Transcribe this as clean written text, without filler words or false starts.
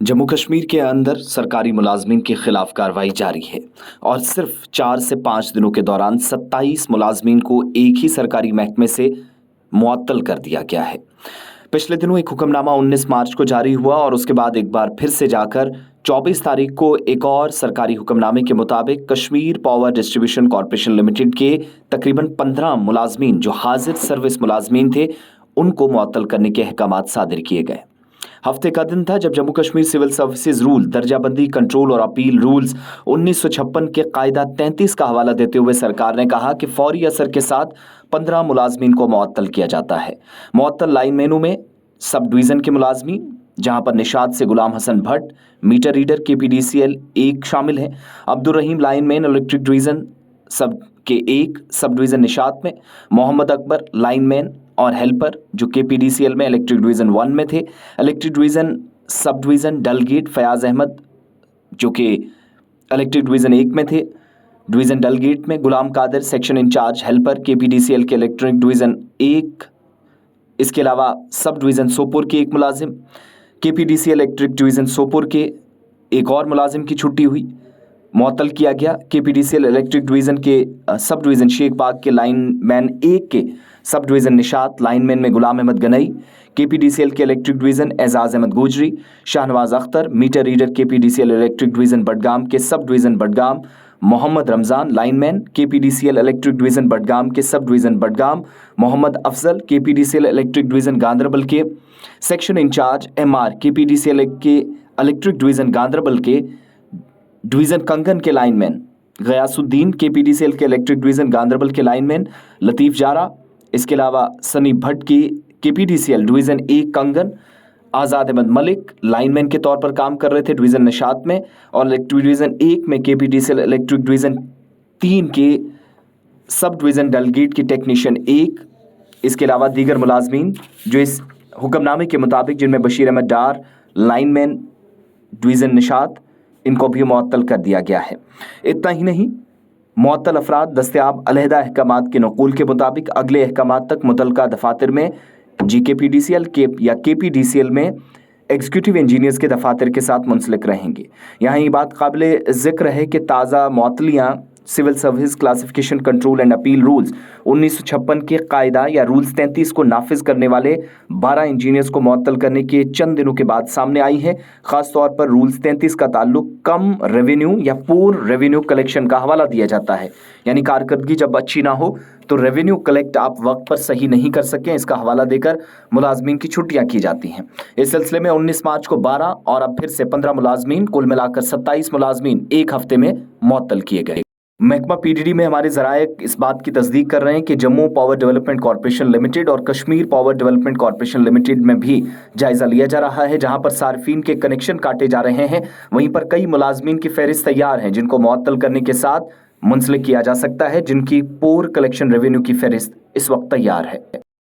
जम्मू कश्मीर के अंदर सरकारी मुलाजमीन के खिलाफ कार्रवाई जारी है और सिर्फ 4 से 5 दिनों के दौरान 27 मुलाजमीन को एक ही सरकारी महकमे से मुअत्तल कर दिया गया है। पिछले दिनों एक हुक्मनामा 19 मार्च को जारी हुआ और उसके बाद एक बार फिर से जाकर 24 तारीख को एक और सरकारी हुक्मनामे के मुताबिक Kashmir power distribution corporation limited के तकरीबन 15 मुलाजमीन जो हाजिर सर्विस मुलाजमीन थे उनको मुअत्तल करने के अहकामात सादिर किए गए। हफ्ते का दिन था जब Jammu Kashmir civil services rule, दर्जाबंदी, कंट्रोल और अपील रूल्स 1956 के कायदा 33 का हवाला देते हुए सरकार ने कहा कि फौरी असर के साथ 15 मुलाजमीन को मुअत्तल किया जाता है। मुअत्तल लाइनमैनों में सब डिवीज़न के मुलाजमीन, जहां पर निशात से Ghulam Hassan Bhat, meter reader KPDCL 1 शामिल हैं। Abdul Rahim lineman electric division sub के 1 सब डिवीज़न निशात में, मोहम्मद अकबर लाइनमैन और हेल्पर जो KPDCL में इलेक्ट्रिक डिवीज़न 1 में थे। Electric division sub division Dalgate Fayaz Ahmad जो कि इलेक्ट्रिक डिवीज़न 1 में थे। डिवीज़न डलगेट में Ghulam Qadir section incharge helper KPDCL के इलेक्ट्रिक डिवीज़न 1। इसके अलावा सब डिवीज़न सोपुर के 1 मुलाजिम, KPDCL इलेक्ट्रिक डिवीज़न सोपुर के एक और मुलाजिम की छुट्टी हुई, मुअत्तल किया गया। KPDCL इलेक्ट्रिक डिवीज़न के सब डिवीज़न शेख बाग के लाइनमैन 1 के सब डिवीज़न निशात लाइनमैन में गुलाम अहमद गनई, KPDCL के electric division Ejaz Ahmad Gojri, Shahnawaz Akhtar, meter reader KPDCL electric division Budgam के sub division Budgam, Mohammad Ramzan lineman KPDCL electric division Budgam के sub division Budgam, Mohammad Afzal KPDCL electric division Ganderbal के सेक्शन इंचार्ज MR KPDCL के electric division Ganderbal के division Kangan के लाइनमैन, गयासुद्दीन KPDCL के electric division Ganderbal के लाइनमैन, लतीफ़ Zara, इसके अलावा सनी भट्ट की KPDCL डिवीज़न 1 कंगन, आज़ाद अहमद मलिक लाइनमैन के तौर पर काम कर रहे थे डिवीज़न निशात में, और इलेक्ट्रिक डिवीज़न 1 में KPDCL इलेक्ट्रिक डिवीज़न 3 के सब डिवीज़न डलगेट की टेक्नीशियन 1। इसके अलावा दीगर मुलाजमीन जो इस हुक्मनामे के मुताबिक, जिनमें बशीर अहमद डार लाइनमैन डिवीज़न निशात, इनको भी मुअत्तल कर दिया गया है। इतना ही नहीं, मुअत्तल अफराद दस्तयाब अलहदा अहकामात के नक़ूल के मुताबिक अगले अहकामात तक मुतल्लका दफातर में GKPDCL के या KPDCL में एग्जीक्यूटिव इंजीनियर्स के दफातर के साथ मुंसलिक रहेंगे। यहाँ ये बात काबिल ज़िक्र है कि ताज़ा मुअत्तलियाँ civil service classification control and appeal rules 1956 के कायदा या रूल्स 33 को नाफिज करने वाले 12 इंजीनियर्स को मुअत्तल करने के चंद दिनों के बाद सामने आई है। ख़ास तौर पर रूल्स 33 का ताल्लुक कम रेवेन्यू या पूर रेवेन्यू कलेक्शन का हवाला दिया जाता है, यानी कारकर्दगी जब अच्छी ना हो तो रेवेन्यू कलेक्ट आप वक्त पर सही नहीं कर सकें, इसका हवाला देकर मुलाजमीन की छुट्टियां की जाती हैं। इस सिलसिले में 19 मार्च को 12 और अब फिर से 15 मुलाजमीन, कुल मिलाकर 27 मुलाजमीन एक हफ्ते में मुअत्तल किए गए। महकमा PDD में हमारे ज़राए इस बात की तस्दीक कर रहे हैं कि Jammu power development corporation limited और Kashmir power development corporation limited में भी जायज़ा लिया जा रहा है, जहां पर सार्फिन के कनेक्शन काटे जा रहे हैं। वहीं पर कई मुलाजमीन की फहरिस्त तैयार हैं जिनको मुअत्तल करने के साथ मुंसलिक किया जा सकता है, जिनकी पूर कलेक्शन रेवेन्यू की फहरिस्त इस वक्त तैयार है।